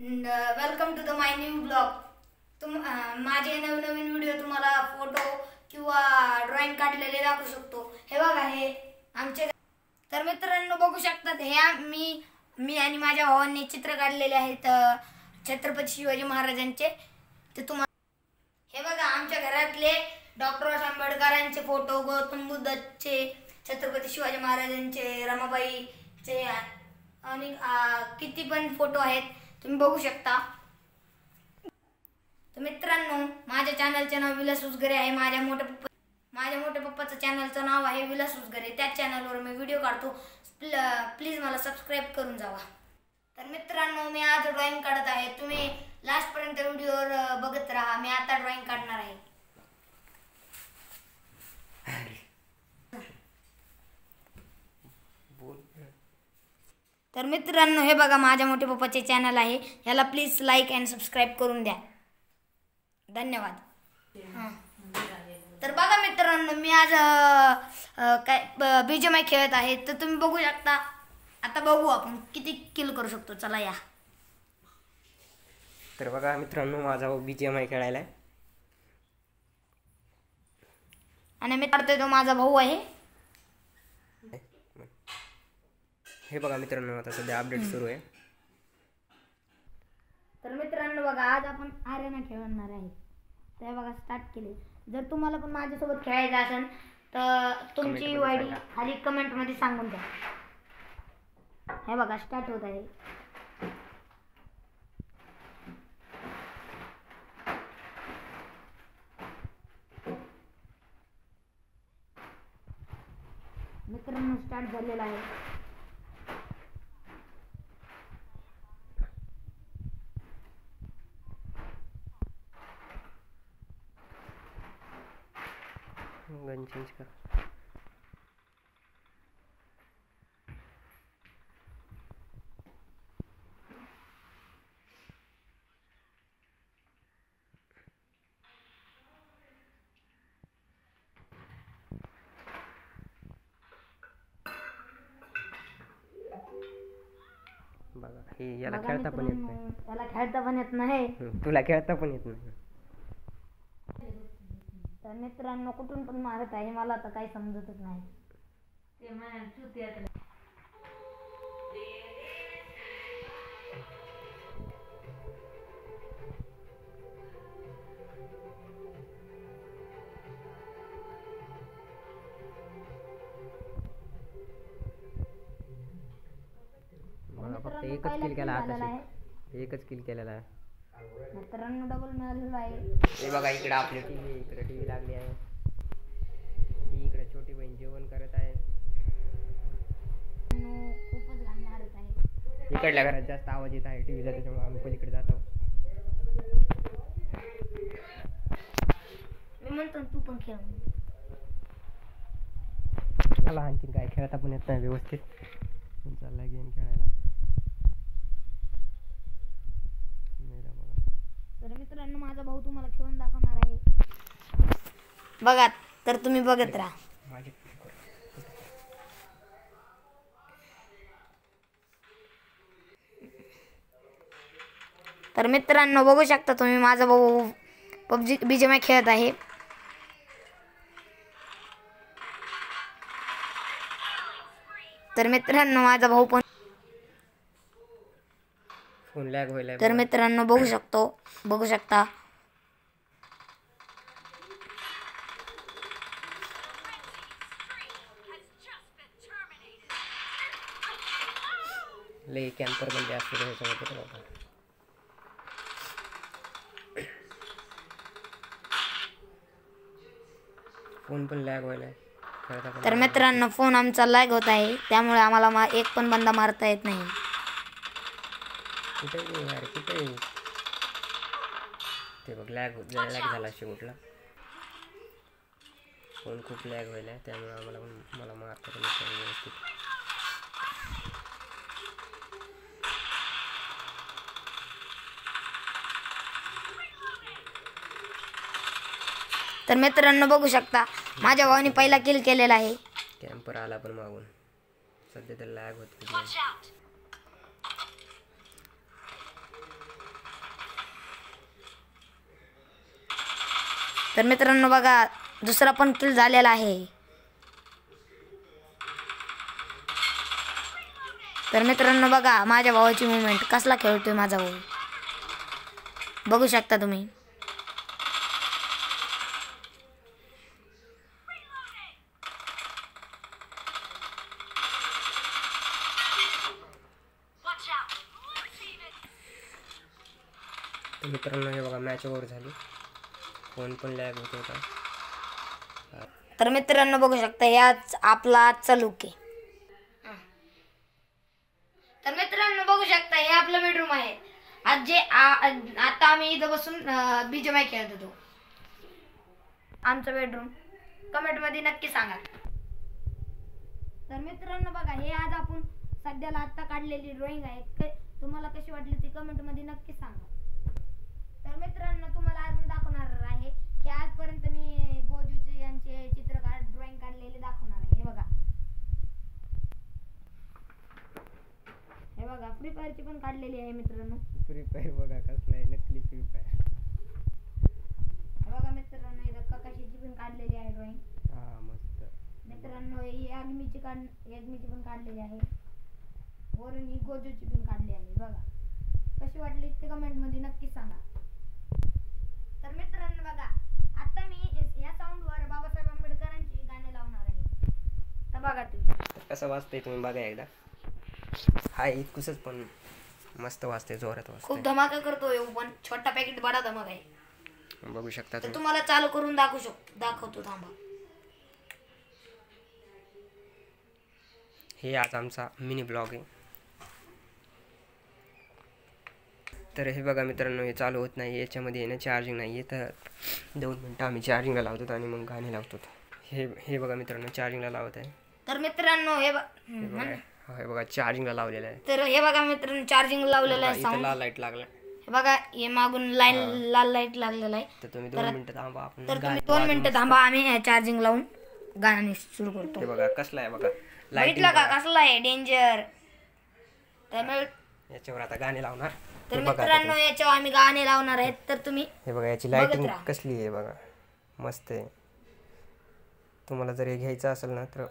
Welcome to the my new blog. माझे नवीन video तुम्हाला फोटो किंवा ड्रॉइंग काढलेले दाखवू शकतो। हे बघा, हे आमचे तर मित्रांनो बघू शकतात, हे मी आणि माझ्या भावांनी चित्र काढलेले आहेत छत्रपती शिवाजी महाराजांचे। ते तुम्हाला हे बघा, आमच्या घरातले डॉक्टर आंबेडकरांचे फोटो, गौतम बुद्धाचे, छत्रपती शिवाजी महाराजांचे, रमाबाईचे आणि किती पण फोटो आहेत, तुम्ही बघू शकता। तर मित्रांनो, माझ्या चॅनलचे नाव विलास उसगरे आहे। माझ्या मोठ्या पप्पाचं चॅनलचं नाव आहे विलास उसगरे। त्याच चॅनलवर मी व्हिडिओ काढतो, प्लीज मला सबस्क्राईब करून जावा। तर मित्रांनो, मी आज ड्रॉइंग काढत आहे, तुम्ही लास्ट पर्यंत व्हिडिओवर बघत राहा। मी आता ड्रॉइंग काढणार आहे। तर मित्रांनो, हे बघा, माझ्या मोठ्या पप्पाचे चॅनल आहे, याला प्लीज लाईक अँड सबस्क्राईब करून द्या, धन्यवाद। तर बघा मित्रांनो, मी आज काय बीजीएमआय खेळत आहे, तर तुम्ही बघू शकता। आता बघू आपण किती किल करू शकतो, चला या। तर बघा मित्रांनो, माझा बीजीएमआय खेळायला आहे आणि मी काढतोय, तो माझा भाऊ आहे। हे बघा मित्रांनो, आता सध्या अपडेट सुरू आहे। तर मित्रांनो बघा, आज आपण आरेना खेळणार आहे। तर बघा, स्टार्ट केले। जर तुम्हाला पण माझ्यासोबत खेळायचं असेल तर तुमची आयडी खाली कमेंट मध्ये सांगून द्या। हे बघा, स्टार्ट होत आहे। मित्रांनो, स्टार्ट झालेला आहे। गन चेंज कर। बघा, हे याला खेळता पण येत नाही, त्याला खेळता पण येत नाही, तुला खेळता पण येत नाही। तर मित्रांनो, कुठून पण मारत आहे, मला आता काही समजतच नाही। फक्त एकच किल केला, एकच किल केलेला आहे। मित्रांनो, डबल मिळालेला आहे। हे बघा, इकडे आपली टीव्ही, इकडे टीव्ही लागली आहे। इकडे छोटी बहीण जेवण करत आहे। खूपच घाण मारत आहे। इकडल्या घरात जास्त आवाज येत आहे टीव्हीचा, त्याच्यामुळे आम्ही पलीकडे जातो। मी म्हणतो तू पण खेळ। मला आणखी काय खेळता पण येत नाही व्यवस्थित, चालला गेम खेळायला। तर मित्रांनो, माझा भाऊ तुम्हाला खेळून दाखवणार आहे, बघा। तर तुम्ही बघत राहा। तर मित्रांनो, बघू शकता तुम्ही, माझा भाऊ पबजी बीजीएमआय खेळत आहे। तर मित्रांनो, माझा भाऊ पण फोन लॅग होईल। तर मित्रांनो, बघू शकता। लय कॅम्पर मध्ये असते, फोन पण लॅग होईल। तर मित्रांनो, फोन आमचा लॅग होत आहे, त्यामुळे आम्हाला एक पण बंदा मारता येत नाही। कुठे यार, कुठे ते बघ, लॅग झाला शेवटला। फोन खूप लॅग होईल, त्यामुळे मला मारता पण येत नाही व्यवस्थित। तर मित्रांनो, बघू शकता, माझ्या भावाने पहिला किल केलेला आहे। कॅम्पर आला पण मागून, सध्या तर लॅग होत। तर मित्रांनो बघा दुसरा पण किल झालेला आहे. तर मित्रांनो बघा माझ्या भावाची मुवमेंट कसला खेळतोय माझा भाऊ, बघू शकता तुम्ही. तर मित्रांनो हे बघा मॅच ओव्हर झाली. फोन पण लॅग होत होता. तर मित्रांनो बघू शकता याच आपला आजचा लुक आहे. तर मित्रांनो बघू शकता हे आपलं बेडरूम आहे. आज जे आता आम्ही इथं बसून बीजीएमआय खेळत होतो. आमचं बेडरूम कमेंट मध्ये नक्की सांगा. तर मित्रांनो बघा हे आज आपण सध्याला आता काढलेली ड्रॉइंग आहे. तुम्हाला कशी वाटली ती कमेंट मध्ये नक्की सांगा. तर मित्रांनो तुम्हाला अजून दाखवणार आहे की आजपर्यंत मी गोजूचे यांचे चित्र ड्रॉइंग काढलेले दाखवणार आहे. हे बघा, हे बघा फ्री फायरची पण काढलेली आहे मित्रांनो. फ्री फायर बघा कसला आहे, नकली फ्री फायर. हे बघा मित्रांनो इथं ककाशीची पण काढलेली आहे ड्रॉइंग. हा मस्त. मित्रांनो ही अग्मीची पण काढलेली आहे. वरून ही गोजूची पण काढली आहे. बघा कशी वाटली ते कमेंट मध्ये नक्की सांगा. तर मित्रांनो बघा आता मी या साऊंडवर बाबासाहेब आंबेडकरांची गाणी लावणार आहे. तर बघा तुम्ही कसं वाजतंय तुम्ही बघा एकदा. हा इतकुसच पण मस्त वाजते, जोरात वाजते. खूप धमाका करतो पण छोटा पॅकेट बडा धमाका आहे. बघू शकता तर तुम्ही. तुम्हाला चालू करून दाखवतो थांबा. हे आज आमचा मिनी ब्लॉग आहे. तर हे बघा मित्रांनो हे चालू होत नाही, याच्यामध्ये ना चार्जिंग नाही आहे. तर 2 मिनटं आम्ही चार्जिंगला लावतो आणि मग गाणे लावतो. हे बघा मित्रांनो चार्जिंगला लावत आहे. तर मित्रांनो हे बघा चार्जिंगला लावलेलं आहे. तर हे बघा मित्रांनो चार्जिंग लावलेलं आहे. इथं लाल लाईट लागला. हे बघा हे मागून लाल लाईट लागलेला आहे. तर तुम्ही 2 मिनिटं थांबा. आपण तर तुम्ही 2 मिनिटं थांबा, आम्ही चार्जिंग लावून गाणी सुरू करतो. हे बघा कसला आहे बघा बघितलं का कसला आहे डेंजर. तर याच्यावर आता गाणे लावणार. तर मित्रांनो याच्यावर आम्ही गाणे लावणार आहेत. तर तुम्ही हे बघा याची लाइटिंग कसली आहे बघा, मस्त आहे. तुम्हाला जर हे घ्यायचं असेल ना तर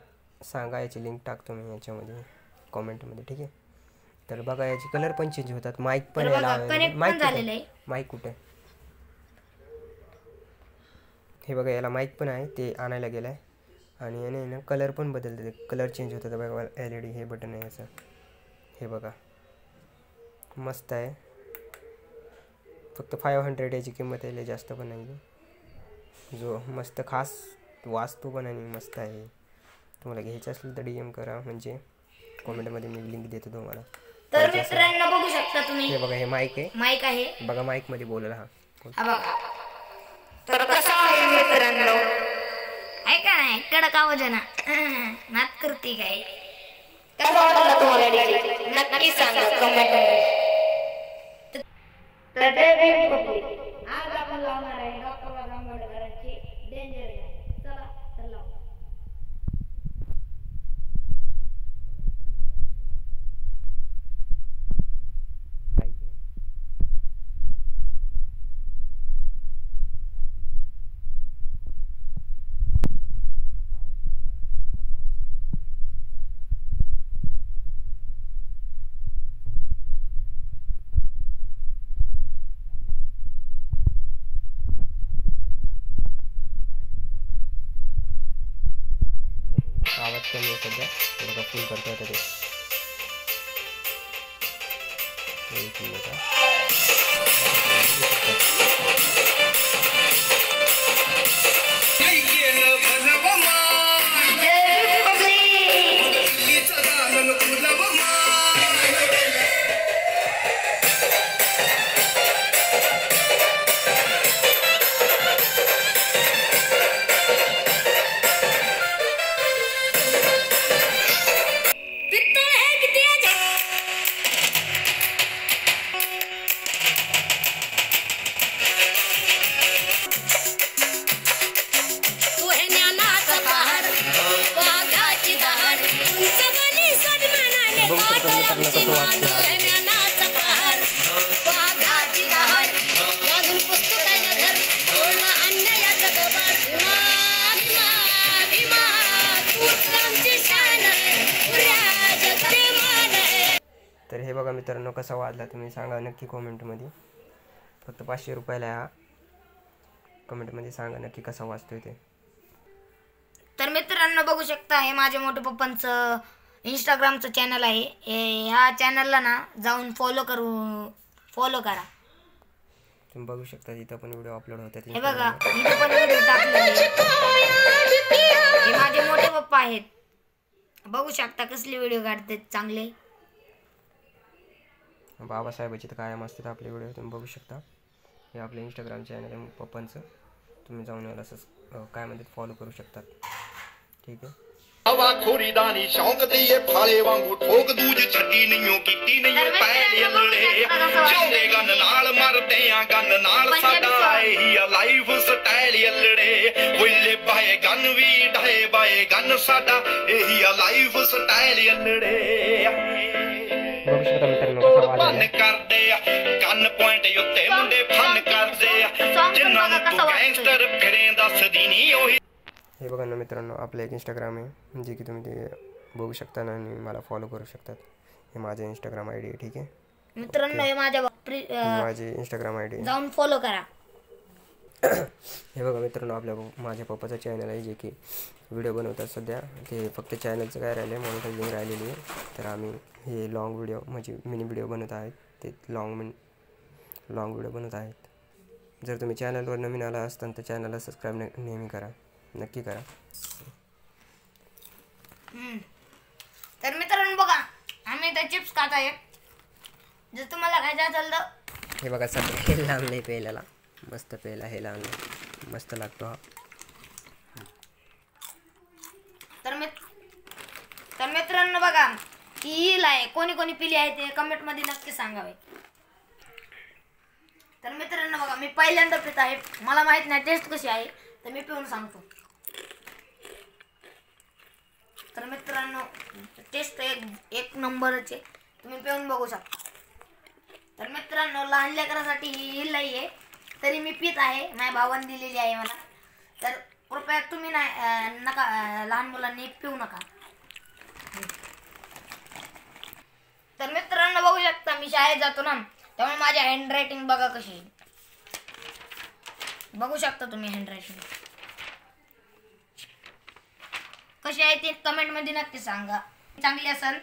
सांगा, याची लिंक टाकतो मी याच्यामध्ये कॉमेंटमध्ये, ठीक आहे. तर बघा याची कलर पण चेंज होतात. माईक पण माईक कुठे हे बघा, याला माईक पण आहे, ते आणायला गेलं आहे. आणि याने ना कलर पण बदलते, कलर चेंज होतात बघा. LED हे बटन आहे याचं. हे बघा मस्त आहे. फक्त 500 याची किंमत आहे, जास्त पण नाही. जो मस्त खास वास्तू पण आणि मस्त आहे. तुम्हाला घ्यायचं असेल तर DM करा, म्हणजे कॉमेंटमध्ये मी लिंक देतो तुम्हाला. तर मित्रांनो बघू शकता तुम्ही. हे बघा हे माईक आहे बघा, माईक मध्ये बोलायला. हा बघा तर कसा आहे मित्रांनो, ऐका ना कडक आवाज आहे ना, नात करते काय. कसा वाटला तुम्हाला DJ नक्की सांगा कमेंट मध्ये. तर आज आपण लावणार आहे डॉक्टर बाबासाहेब आंबेडकरांची डेंजर गाणी. चला तर लावू. आवाज कमी आहे सध्या, थोडं फुल करतो आता ते. एक मिनिट. मित्रांनो कसा वाजला तुम्ही सांगा नक्की कॉमेंटमध्ये. फक्त 500 रुपयाला हा. कमेंटमध्ये सांगा नक्की कसा वाजतोय ते. तर मित्रांनो बघू शकता हे माझ्या मोठ्या पप्पांचं इंस्टाग्रामचं चॅनल आहे. ह्या चॅनलला ना जाऊन फॉलो करा. तुम्ही बघू शकता इथं पण व्हिडिओ अपलोड होतात. हे बघा इथं पण व्हिडिओ टाकले. हे माझे मोठे पप्पा आहेत. बघू शकता कसले व्हिडिओ काढतात चांगले. बाबासाहेबाचे तर कायम असतात आपले व्हिडिओ. तुम्ही बघू शकता. हे आपलं इंस्टाग्राम चॅनल आहे पप्पांचं. तुम्ही जाऊन याला असं काय म्हणतात फॉलो करू शकतात. ठीक आहे. हवा खोरी दानी शौक दिए फाले वांगू ठोक दूज छड्डी नहींओ कीती नहींओ पैले अल्लड़े चौंदे गन नाल मरदे आ गन नाल साडा एही लाइफ स्टाइल अल्लड़े विले बाए गन वी ढाए बाए गन साडा एही लाइफ स्टाइल अल्लड़े बघू शकता मित्रांनो कसा वाजला. फन करदे गन पॉइंट उत्ते मुंडे फन करदे जिन्हां नूं तू गैंगस्टर फिरें दसदी नी ओही. हे बघा ना मित्रांनो आपलं एक इंस्टाग्राम आहे जे की तुम्ही ते बघू शकता ना आणि मला फॉलो करू शकतात. हे माझे इंस्टाग्राम आय डी आहे. ठीक आहे मित्रांनो हे माझे इंस्टाग्राम आय डी जाऊन फॉलो करा. हे बघा मित्रांनो माझ्या पप्पाचं चॅनल आहे जे की व्हिडिओ बनवतात सध्या. ते फक्त चॅनलचं काय राहिलं आहे मॉनिटायझिंग राहिलेली आहे. तर आम्ही हे लॉंग व्हिडिओ म्हणजे मिनी व्हिडिओ बनवत आहेत. ते लॉंग व्हिडिओ बनवत आहेत. जर तुम्ही चॅनलवर नवीन आला असताल तर चॅनलला सबस्क्राईब नेहमी करा. नक्की करा. तर मित्रांनो बघा आम्ही इथे चिप्स खात आहे. जर तुम्हाला खायचं असेल तर हे बघा सगळं हे लावलं प्यायला मस्त प्यायला हे लावलं मस्त लागतो हा. तर मित्रांनो बघा ही हिल आहे. कोणी कोणी पिली आहे ते कमेंट मध्ये नक्की सांगावे. तर मित्रांनो बघा मी पहिल्यांदा पित आहे. मला माहित नाही टेस्ट कशी आहे तर मी पिऊन सांगतो. तर मित्रांनो टेस्ट एक नंबरच आहे. तुम्ही पिऊन बघू शकता. तर मित्रांनो लहान लेकरासाठी ही हिल नाही आहे तरी मी पित आहे. माझ्या भावाने दिलेली आहे मला. तर कृपया तुम्ही नका लहान मुलांनी पिऊ नका. तर मित्रांनो बघू शकता मी शाळेत जातो ना त्यामुळे माझी हँडरायटिंग बघा कशी आहे. बघू शकता तुम्ही हँडरायटिंग कशी आहे ते कमेंट मध्ये नक्की सांगा. चांगली असेल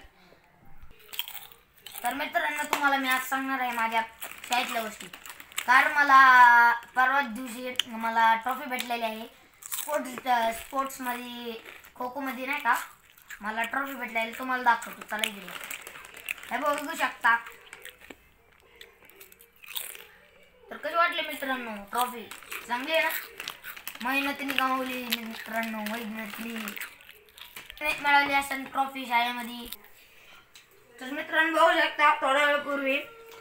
तर मित्रांनो तुम्हाला मी आज सांगणार आहे माझ्या शाळेतल्या गोष्टी. कारण मला परवा दिवशी मला ट्रॉफी भेटलेली आहे. स्पोर्ट्समध्ये खो खोमध्ये नाही का मला ट्रॉफी भेटलेली. तुम्हाला दाखवतो चला इकडे. हे बघू शकता. तर कशी वाटली मित्रांनो ट्रॉफी चांगली आहे ना. मेहनतीने कमावली मित्रांनो. मेहनतली मिळाली असेल ट्रॉफी शाळेमध्ये. तर मित्रांनो बघू शकता थोड्या वेळापूर्वी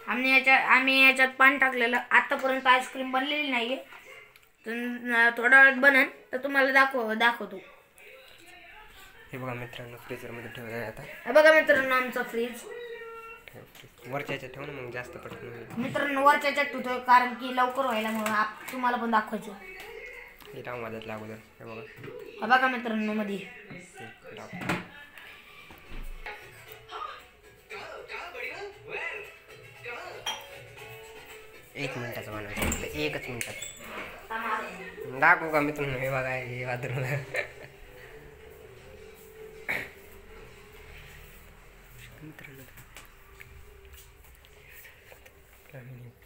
आम्ही याच्यात पाणी टाकलेलं. आतापर्यंत आईस्क्रीम बनलेली नाहीये. तर थोड्या वेळात बनन तर तुम्हाला दाखवतो. हे बघा मित्रांनो फ्रीजरमध्ये ठेवलं आहे आता. हे बघा मित्रांनो आमचा फ्रीज वरच्या ठेव ना मग जास्त पडत. मित्रांनो वरच्या ठेवतोय कारण की लवकर व्हायला म्हणून तुम्हाला पण दाखवायचं. हे लाव मदत लागू दर. हे बघा मित्रांनो मध्ये एक मिनिटाचं बनवायचं. एकच मिनिटात दाखवू का मित्रांनो. हे बघा हे वादळ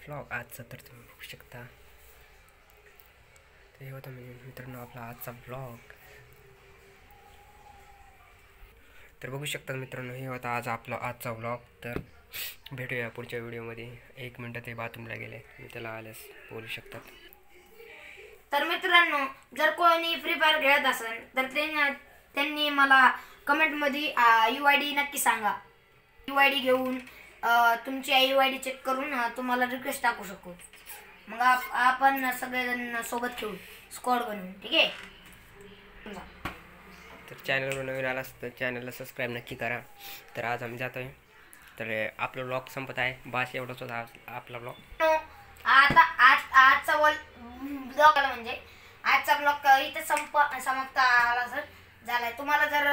व्लॉग आजचा तर तुम्ही बघू शकता. तर हे होता मित्रांनो आपला आजचा व्लॉग. तर बघू शकता मित्रांनो हे होता आपला आजचा व्लॉग. तर भेटूया पुढच्या व्हिडिओमध्ये. 1 मिनिट ते बाथरूमला गेले मी त्याला आल्यास बोलू शकतात. तर मित्रांनो जर कोणी फ्री फायर खेळत असेल तर त्यांनी मला कमेंटमध्ये UID नक्की सांगा. UID घेऊन तुमची UID चेक करून तुम्हाला रिक्वेस्ट टाकू शकतो. मग आपण सगळेजण सोबत खेळू स्क्वॉड बनवून. ठीक आहे. तर चॅनलवर नवीन आला तर चॅनलला सबस्क्राईब नक्की करा. तर आज आम्ही जातो आहे. तर आपला ब्लॉग संपत आहे. बस एवढंच होता आपला ब्लॉग. आता आजचा ब्लॉग म्हणजे आजचा ब्लॉग इथे समाप्त आला सर झालाय. तुम्हाला जर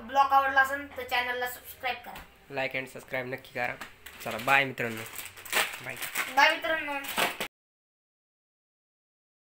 ब्लॉग आवडला असेल तर चॅनलला सबस्क्राईब करा. लाईक अँड सबस्क्राईब नक्की करा. चला बाय मित्रांनो. बाय. बाय मित्रांनो.